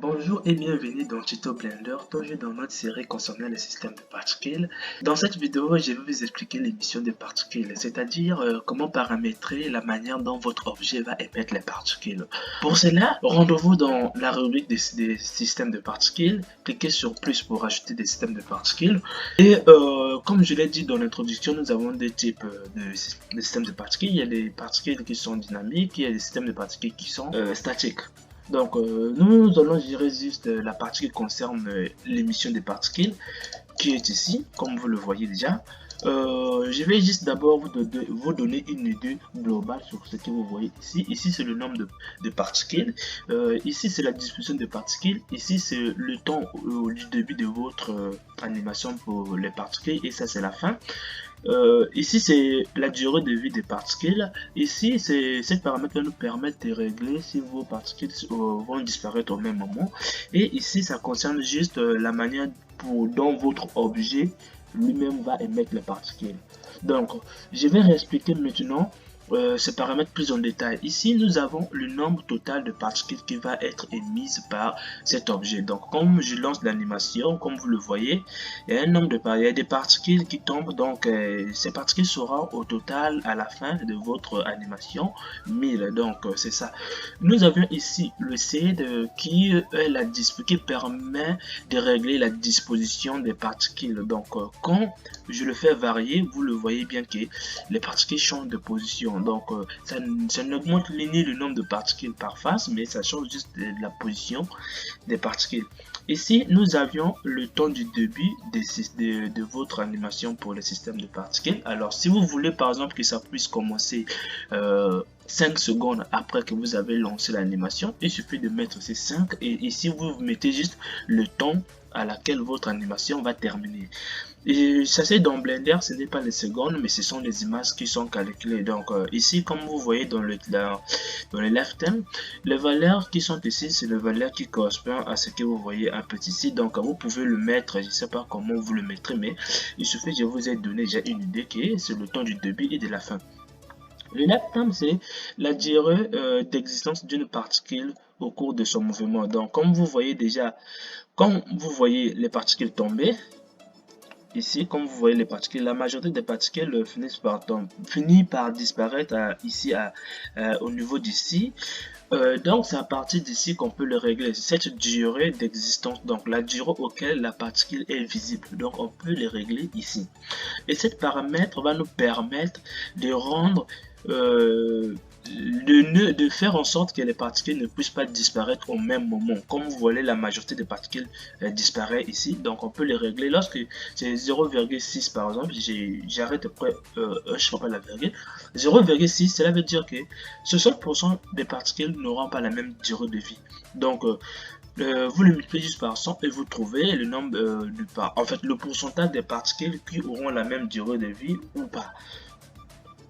Bonjour et bienvenue dans Tuto Blender, toujours dans notre série concernant le système de particules. Dans cette vidéo, je vais vous expliquer l'émission des particules, c'est-à-dire comment paramétrer la manière dont votre objet va émettre les particules. Pour cela, rendez-vous dans la rubrique des systèmes de particules, cliquez sur plus pour ajouter des systèmes de particules. Et comme je l'ai dit dans l'introduction, nous avons deux types de systèmes de particules. Il y a des particules qui sont dynamiques, il y a des systèmes de particules qui sont statiques. Donc, nous allons gérer juste la partie qui concerne l'émission des particules, qui est ici, comme vous le voyez déjà. Je vais juste d'abord vous donner une idée globale sur ce que vous voyez ici. Ici, c'est le nombre de particules. Ici, c'est la distribution des particules. Ici, c'est le temps du début de votre animation pour les particules. Et ça, c'est la fin. Ici, c'est la durée de vie des particules. Ici, cette paramètre va nous permettre de régler si vos particules vont disparaître au même moment. Et ici, ça concerne juste la manière dont votre objet lui-même va émettre les particules. Donc, je vais réexpliquer maintenant ces paramètres plus en détail. Ici, nous avons le nombre total de particules qui va être émise par cet objet. Donc, comme je lance l'animation, comme vous le voyez, il y a un nombre il y a des particules qui tombent. Donc, ces particules seront au total à la fin de votre animation 1000. Donc, c'est ça. Nous avions ici le seed qui permet de régler la disposition des particules. Donc, quand je le fais varier, vous le voyez bien que les particules changent de position. Donc, ça n'augmente ni le nombre de particules par phase, mais ça change juste la position des particules. Ici, nous avions le temps du début de votre animation pour le système de particules. Alors, si vous voulez par exemple que ça puisse commencer 5 secondes après que vous avez lancé l'animation, il suffit de mettre ces 5 et ici vous mettez juste le temps à laquelle votre animation va terminer. Et ça c'est dans Blender, ce n'est pas les secondes, mais ce sont les images qui sont calculées. Donc ici, comme vous voyez dans le left hand, les valeurs qui sont ici, c'est les valeurs qui correspondent à ce que vous voyez un peu ici. Donc vous pouvez le mettre, je ne sais pas comment vous le mettrez, mais il suffit, je vous ai donné déjà une idée qui est, c'est le temps du début et de la fin. Le lifetime, c'est la durée d'existence d'une particule au cours de son mouvement. Donc, comme vous voyez déjà, quand vous voyez les particules tomber, ici, comme vous voyez les particules, la majorité des particules finissent par disparaître ici au niveau d'ici. Donc, c'est à partir d'ici qu'on peut le régler. Cette durée d'existence, donc la durée auquel la particule est visible. Donc, on peut les régler ici. Et cet paramètre va nous permettre de rendre de faire en sorte que les particules ne puissent pas disparaître au même moment. Comme vous voyez, la majorité des particules disparaît ici. Donc, on peut les régler. Lorsque c'est 0,6 par exemple, j'arrête après, je ne sais pas la virgule. 0,6, cela veut dire que 60% des particules n'auront pas la même durée de vie. Donc, vous le multipliez juste par 100 et vous trouvez le nombre en fait le pourcentage des particules qui auront la même durée de vie ou pas.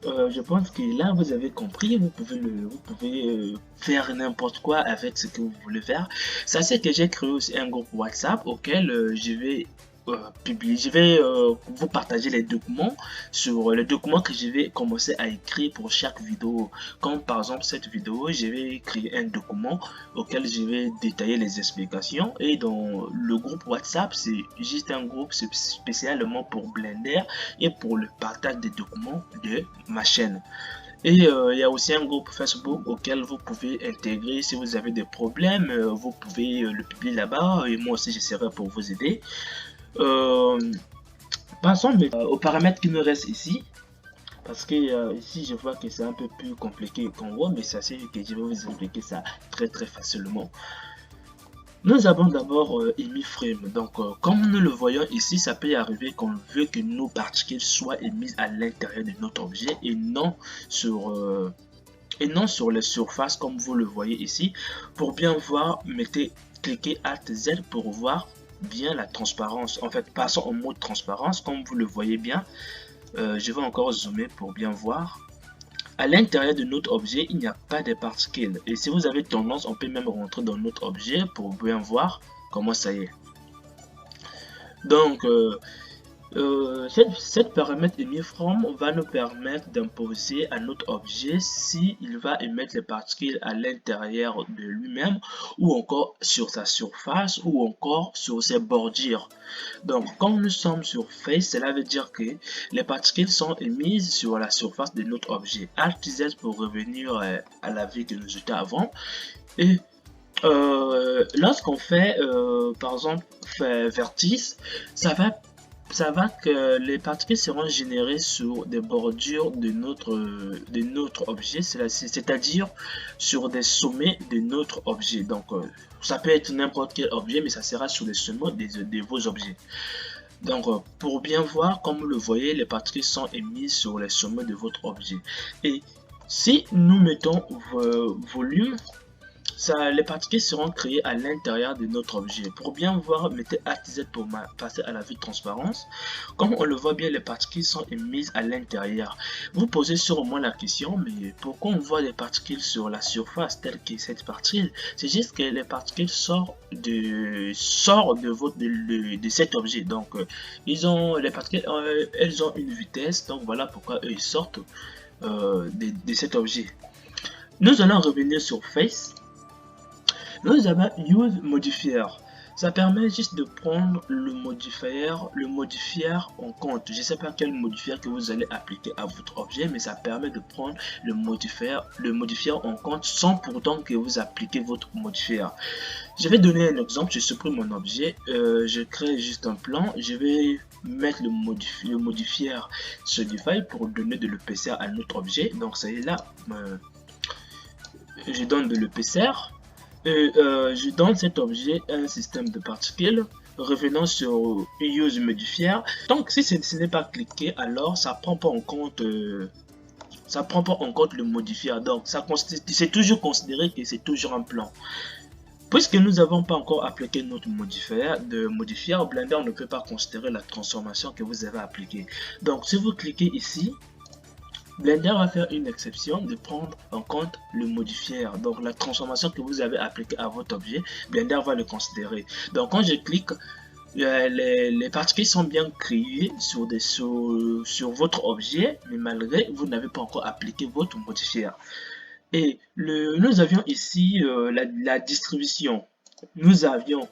Je pense que là vous avez compris, vous pouvez faire n'importe quoi avec ce que vous voulez faire. Ça c'est que j'ai créé aussi un groupe WhatsApp auquel je vais vous partager les documents que je vais commencer à écrire pour chaque vidéo. Comme par exemple cette vidéo, je vais créer un document auquel je vais détailler les explications. Et dans le groupe WhatsApp, c'est juste un groupe spécialement pour Blender et pour le partage des documents de ma chaîne. Et il y a aussi un groupe Facebook auquel vous pouvez intégrer si vous avez des problèmes. Vous pouvez le publier là-bas et moi aussi j'essaierai pour vous aider. Passons aux paramètres qui me restent ici. Parce que ici je vois que c'est un peu plus compliqué qu'on voit, mais ça c'est que je vais vous expliquer ça très facilement. Nous avons d'abord émis frame. Donc comme nous le voyons ici, ça peut arriver qu'on veut que nos particules soient émises à l'intérieur de notre objet et non sur les surfaces comme vous le voyez ici. Pour bien voir, cliquez Alt Z pour voir bien la transparence. En fait, passons au mode transparence. Comme vous le voyez bien, je vais encore zoomer pour bien voir. À l'intérieur de notre objet, il n'y a pas de particules. Et si vous avez tendance, on peut même rentrer dans notre objet pour bien voir comment ça y est. Donc, Cette paramètre emitFrom va nous permettre d'imposer à notre objet si il va émettre les particules à l'intérieur de lui-même ou encore sur sa surface ou encore sur ses bordures. Donc, quand nous sommes sur Face, cela veut dire que les particules sont émises sur la surface de notre objet. Alt Z pour revenir à la vie que nous étions avant. Et lorsqu'on fait, par exemple, vertice, ça va que les particules seront générées sur des bordures de notre objet, c'est-à-dire sur des sommets de notre objet. Donc, ça peut être n'importe quel objet, mais ça sera sur les sommets de vos objets. Donc, pour bien voir, comme vous le voyez, les particules sont émises sur les sommets de votre objet. Et si nous mettons volume, les particules seront créées à l'intérieur de notre objet. Pour bien voir, mettez Alt Z pour passer à la vue de transparence. Comme on le voit bien, les particules sont émises à l'intérieur. Vous posez sûrement la question, mais pourquoi on voit des particules sur la surface telle que cette particule? C'est juste que les particules sortent de cet objet. Donc, les particules, elles ont une vitesse. Donc, voilà pourquoi eux, ils sortent de cet objet. Nous allons revenir sur Face. Nous avons Use Modifier. Ça permet juste de prendre le modifier en compte. Je ne sais pas quel modifier que vous allez appliquer à votre objet, mais ça permet de prendre le modifier en compte sans pourtant que vous appliquez votre modifier. Je vais donner un exemple. Je supprime mon objet, je crée juste un plan, je vais mettre le modifier Solidify pour donner de l'épaisseur à notre objet. Donc c'est là, je donne de l'épaisseur. Je donne cet objet un système de particules revenant sur Use Modifier. Donc si ce n'est pas cliqué, alors ça prend pas en compte le modifier. Donc c'est toujours considéré que c'est toujours un plan. Puisque nous n'avons pas encore appliqué notre modifier, Blender ne peut pas considérer la transformation que vous avez appliquée. Donc si vous cliquez ici, Blender va faire une exception de prendre en compte le modifier. Donc la transformation que vous avez appliquée à votre objet, Blender va le considérer. Donc quand je clique, les particules sont bien créées sur votre objet, mais malgré vous n'avez pas encore appliqué votre modifier. Et nous avions ici la distribution. Nous avions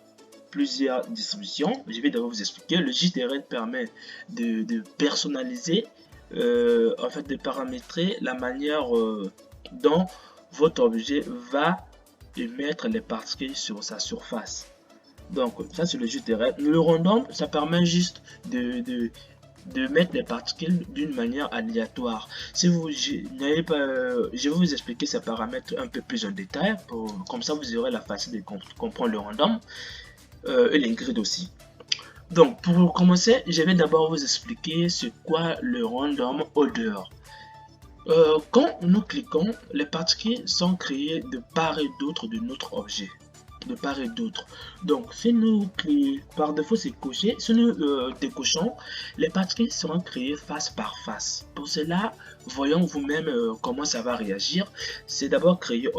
plusieurs distributions. Je vais d'abord vous expliquer. Le JDR permet de personnaliser, en fait de paramétrer la manière dont votre objet va émettre les particules sur sa surface. Donc ça c'est le JDR. Le random, ça permet juste de mettre les particules d'une manière aléatoire. Si vous n'avez pas, je vais vous expliquer ces paramètres un peu plus en détail, comme ça vous aurez la facilité de comprendre le random et les grids aussi. Donc pour commencer, je vais d'abord vous expliquer c'est quoi le random order. Quand nous cliquons, les particules sont créées de part et d'autre de notre objet. De part et d'autre. Donc si nous cliquons, par défaut c'est coché, si nous décochons, les particules seront créées face par face. Pour cela, voyons vous-même comment ça va réagir. C'est d'abord créé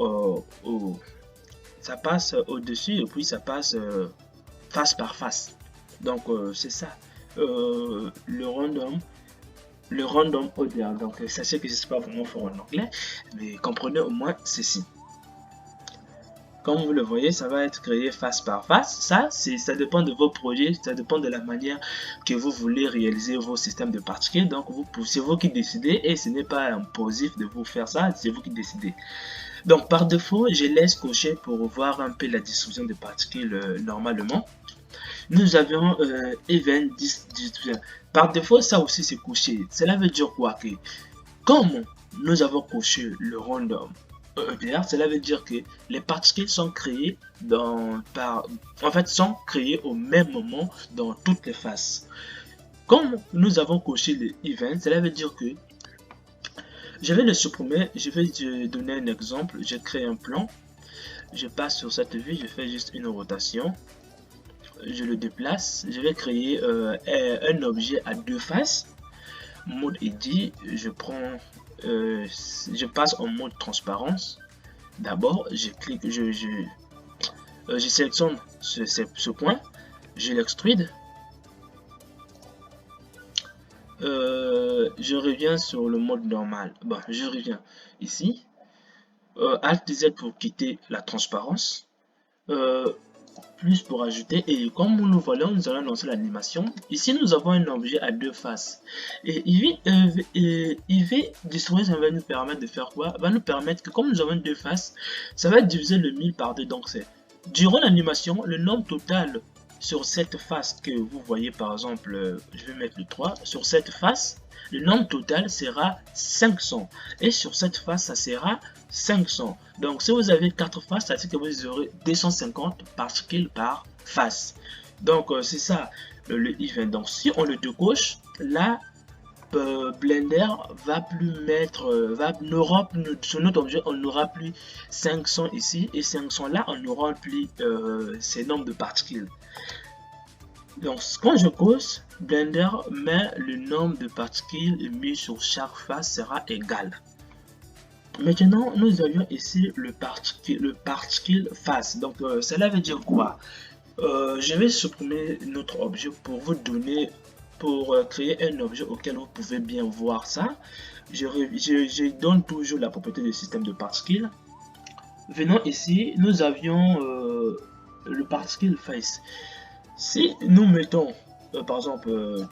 ça passe au-dessus et puis ça passe face par face. Donc c'est ça le random order. Donc sachez que je ne sais pas vraiment fort en anglais, mais comprenez au moins ceci. Comme vous le voyez, ça va être créé face par face. Ça dépend de vos projets, ça dépend de la manière que vous voulez réaliser vos systèmes de particules. Donc, c'est vous qui décidez et ce n'est pas imposif de vous faire ça, c'est vous qui décidez. Donc, par défaut, je laisse cocher pour voir un peu la distribution de particules normalement. Nous avions Event Distribution. Par défaut, ça aussi c'est coché. Cela veut dire quoi? Que comme nous avons coché le random, cela veut dire que les particules sont créées sont créées au même moment dans toutes les faces. Comme nous avons coché le event, cela veut dire que je vais le supprimer. Je vais te donner un exemple. Je crée un plan, je passe sur cette vue, je fais juste une rotation, je le déplace, je vais créer un objet à deux faces. Mode edit, je passe en mode transparence. D'abord, je clique, je sélectionne ce point, je l'extrude. je reviens sur le mode normal. Bon, je reviens ici. Alt Z pour quitter la transparence. Plus pour ajouter, et comme nous voyons, nous allons lancer l'animation. Ici nous avons un objet à deux faces, et IV Destroy va nous permettre de faire quoi? Va nous permettre que comme nous avons deux faces, ça va diviser le 1000 par deux. Donc c'est durant l'animation, le nombre total sur cette face que vous voyez, par exemple, je vais mettre le 3 sur cette face, le nombre total sera 500, et sur cette face ça sera 500. Donc si vous avez 4 faces, ça veut dire que vous aurez 250 particules par face. Donc c'est ça le event. Donc si on le décoche, là Blender va plus mettre, sur notre objet on n'aura plus 500 ici, et 500 là on n'aura plus ces nombres de particules. Donc quand je coche, Blender met le nombre de particules mis sur chaque face sera égal. Maintenant, nous avions ici le particule face. Donc, cela veut dire quoi? Je vais supprimer notre objet pour vous donner, pour créer un objet auquel vous pouvez bien voir ça. Je donne toujours la propriété du système de particules. Venons ici, nous avions le particule face. Si nous mettons, par exemple,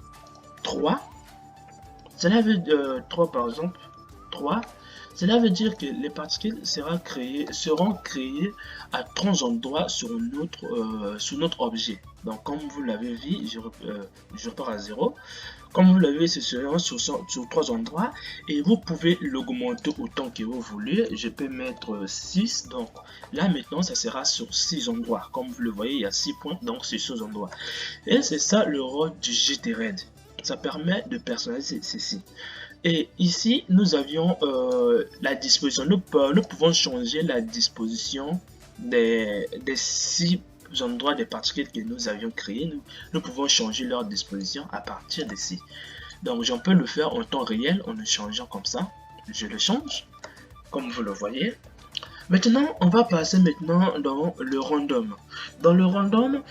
3, cela veut dire 3 par exemple, 3. Cela veut dire que les particules seront créées à 3 endroits sur notre objet. Donc comme vous l'avez vu, je repars à 0. Comme vous l'avez vu, ce sera sur 3 endroits, et vous pouvez l'augmenter autant que vous voulez. Je peux mettre 6, donc là maintenant ça sera sur 6 endroits. Comme vous le voyez, il y a 6 points, donc c'est 6 endroits. Et c'est ça le rôle du GTRed. Ça permet de personnaliser ceci. Et ici, nous avions la disposition. Nous pouvons changer la disposition des 6 endroits des particules que nous avions créés. Nous pouvons changer leur disposition à partir d'ici. Donc, j'en peux le faire en temps réel en le changeant comme ça. Je le change, comme vous le voyez. Maintenant, on va passer maintenant dans le random. Dans le random,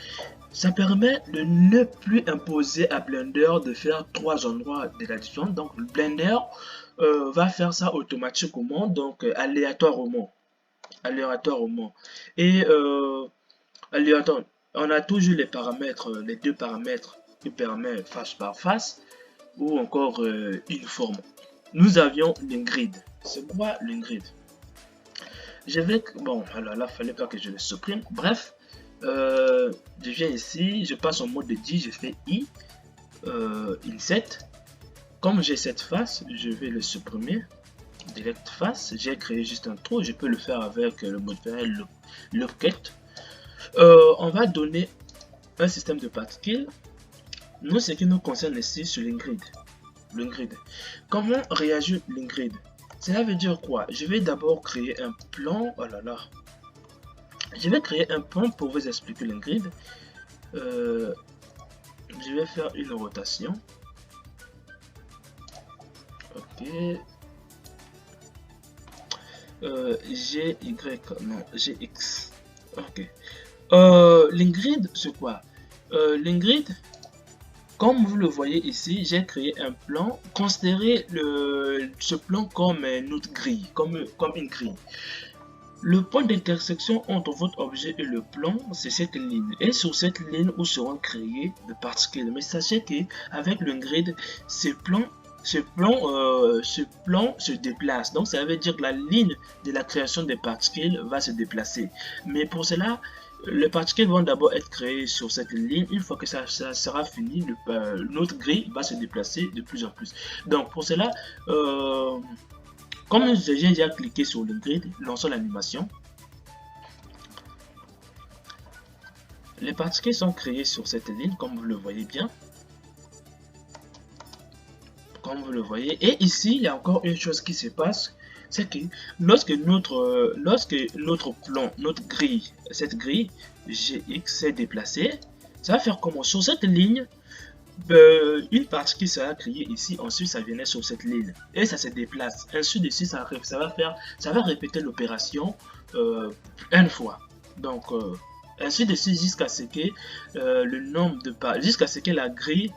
ça permet de ne plus imposer à Blender de faire 3 endroits de la différence. Donc Blender va faire ça automatiquement, donc aléatoirement. Et aléatoire, on a toujours les paramètres, les deux paramètres qui permettent face par face ou encore uniforme. Nous avions l'ingrid. C'est quoi l'ingrid? Je vais, bon, alors là, fallait pas que je le supprime. Bref. Je viens ici, je passe en mode de 10, je fais I, Inset. Comme j'ai cette face, je vais le supprimer. Direct face, j'ai créé juste un trou, je peux le faire avec le modifier Locket. On va donner un système de particules. Nous, ce qui nous concerne ici sur l'ingrid. Comment réagit l'ingrid? Cela veut dire quoi? Je vais d'abord créer un plan. Oh là là. Je vais créer un plan pour vous expliquer l'ingrid. Je vais faire une rotation. Ok. GY, non, GX. Ok. L'ingrid, c'est quoi? L'ingrid, comme vous le voyez ici, j'ai créé un plan. Considérez ce plan comme une autre grille, comme une grille. Le point d'intersection entre votre objet et le plan, c'est cette ligne. Et sur cette ligne où seront créées des particules. Mais sachez qu'avec l'ingrid, ce plan se déplace. Donc ça veut dire que la ligne de la création des particules va se déplacer. Mais pour cela, les particules vont d'abord être créées sur cette ligne. Une fois que ça sera fini, notre grille va se déplacer de plus en plus. Donc pour cela, comme j'ai déjà cliqué sur le grid, lançons l'animation. Les particules sont créées sur cette ligne, comme vous le voyez bien. Comme vous le voyez. Et ici, il y a encore une chose qui se passe. C'est que lorsque notre plan, notre grille, cette grille GX s'est déplacée, ça va faire comment? Sur cette ligne, une particule sera créée ici, ensuite ça venait sur cette ligne et ça se déplace. Ainsi de suite, ça va répéter l'opération une fois. Donc ainsi de suite jusqu'à ce que jusqu'à ce que la grille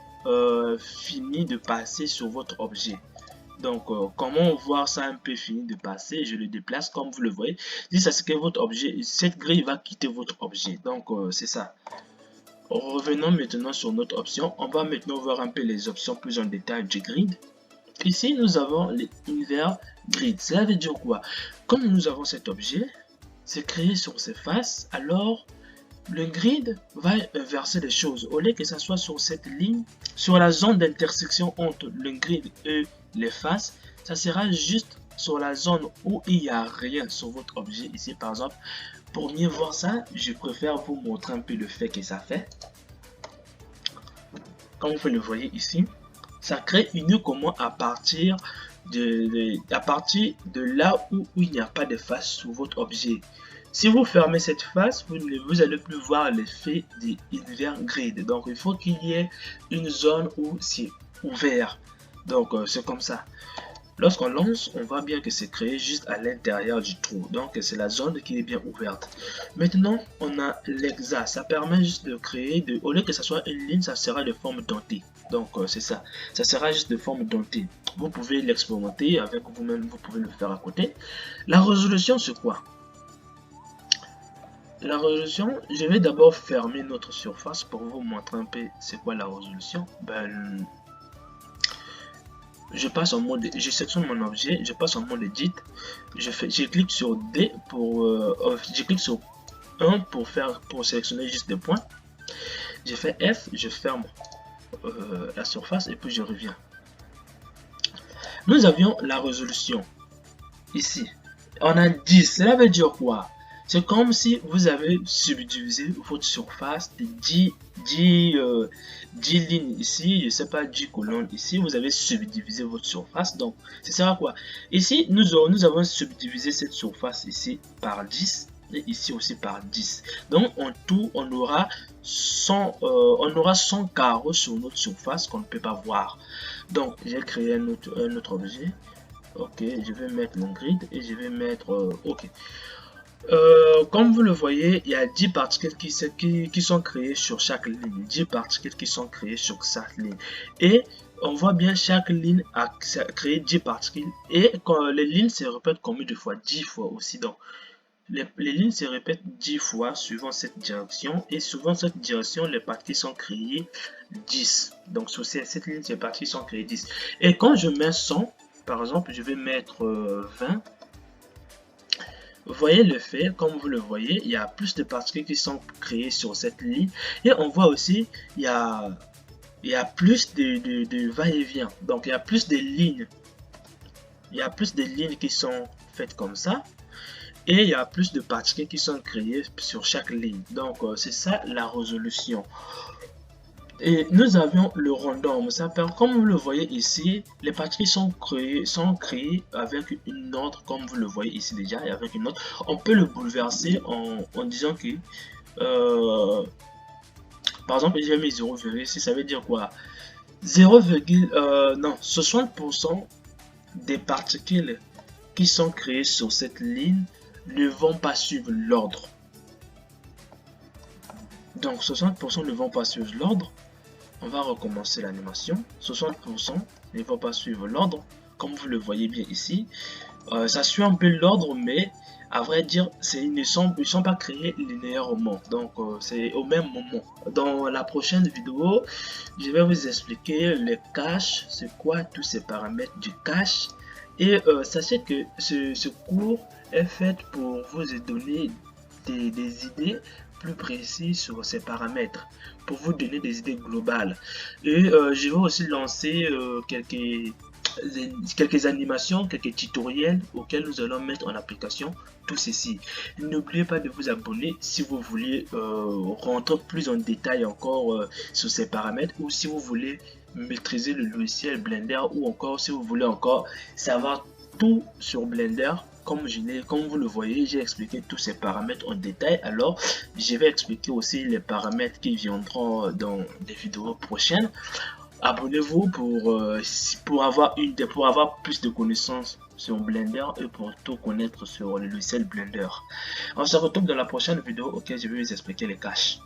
fini de passer sur votre objet. Donc, comment voir ça un peu fini de passer? Je le déplace comme vous le voyez. Jusqu'à ce que votre objet, cette grille va quitter votre objet. Donc, c'est ça. Revenons maintenant sur notre option. On va maintenant voir un peu les options plus en détail du grid. Ici, nous avons les invert grid. Cela veut dire quoi? Comme nous avons cet objet, c'est créé sur ses faces, alors le grid va inverser les choses. Au lieu que ça soit sur cette ligne, sur la zone d'intersection entre le grid et les faces, ça sera juste sur la zone où il n'y a rien sur votre objet. Ici, par exemple, pour mieux voir ça, je préfère vous montrer un peu le fait que ça fait. Comme vous le voyez ici, ça crée uniquement à partir de là où il n'y a pas de face sur votre objet. Si vous fermez cette face, vous allez plus voir l'effet des invert grid. Donc, il faut qu'il y ait une zone où c'est ouvert. Donc, c'est comme ça. Lorsqu'on lance, on voit bien que c'est créé juste à l'intérieur du trou. Donc, c'est la zone qui est bien ouverte. Maintenant, on a l'hexa. Ça permet juste de créer, au lieu que ça soit une ligne, ça sera de forme dentée. Donc, c'est ça. Ça sera juste de forme dentée. Vous pouvez l'expérimenter avec vous-même. Vous pouvez le faire à côté. La résolution, c'est quoi? La résolution, je vais d'abord fermer notre surface pour vous montrer un peu c'est quoi la résolution. Je passe en mode, je sélectionne mon objet, je passe en mode edit, je clique sur D pour, je clique sur 1 pour sélectionner juste des points. Je fais F, je ferme la surface et puis je reviens. Nous avions la résolution ici. On a 10, cela veut dire quoi? C'est comme si vous avez subdivisé votre surface de 10 lignes ici, je ne sais pas, 10 colonnes ici, vous avez subdivisé votre surface. Donc, c'est ça quoi? Ici, nous avons subdivisé cette surface ici par 10 et ici aussi par 10. Donc, en tout, on aura 100 carreaux sur notre surface qu'on ne peut pas voir. Donc, j'ai créé un autre objet. Ok, je vais mettre mon grid et je vais mettre ok. Comme vous le voyez, il y a 10 particules qui sont créées sur chaque ligne. 10 particules qui sont créées sur chaque ligne. Et on voit bien chaque ligne a créé 10 particules. Et quand les lignes se répètent combien de fois? 10 fois aussi. Donc, les lignes se répètent 10 fois suivant cette direction. Et suivant cette direction, les particules sont créées 10. Donc, sur cette ligne, ces particules sont créées 10. Et quand je mets 100, par exemple, je vais mettre 20. Vous voyez le fait, comme vous le voyez, il y a plus de particules qui sont créées sur cette ligne. Et on voit aussi, il y a plus de va-et-vient. Donc, il y a plus de lignes. Il y a plus de lignes qui sont faites comme ça. Et il y a plus de particules qui sont créées sur chaque ligne. Donc, c'est ça la résolution. Et nous avions le random. Comme vous le voyez ici, les particules sont créées avec une ordre, comme vous le voyez ici déjà, et avec une autre. On peut le bouleverser en disant que, par exemple, j'ai mis 0,6, ça veut dire quoi? 60% des particules qui sont créées sur cette ligne ne vont pas suivre l'ordre. Donc 60% ne vont pas suivre l'ordre. On va recommencer l'animation. 60% ne vont pas suivre l'ordre, comme vous le voyez bien ici. Ça suit un peu l'ordre, mais à vrai dire, ils ne sont pas créés linéairement. Donc, c'est au même moment. Dans la prochaine vidéo, je vais vous expliquer les caches, c'est quoi tous ces paramètres du cache. Et sachez que ce cours est fait pour vous donner des idées plus précises sur ces paramètres, pour vous donner des idées globales. Et je vais aussi lancer quelques animations, quelques tutoriels auxquels nous allons mettre en application tout ceci. N'oubliez pas de vous abonner si vous voulez rentrer plus en détail encore sur ces paramètres, ou si vous voulez maîtriser le logiciel Blender, ou encore si vous voulez encore savoir tout sur Blender. Comme vous le voyez, j'ai expliqué tous ces paramètres en détail. Alors, je vais expliquer aussi les paramètres qui viendront dans des vidéos prochaines. Abonnez-vous pour avoir plus de connaissances sur Blender et pour tout connaître sur le logiciel Blender. On se retrouve dans la prochaine vidéo auquel je vais vous expliquer les caches.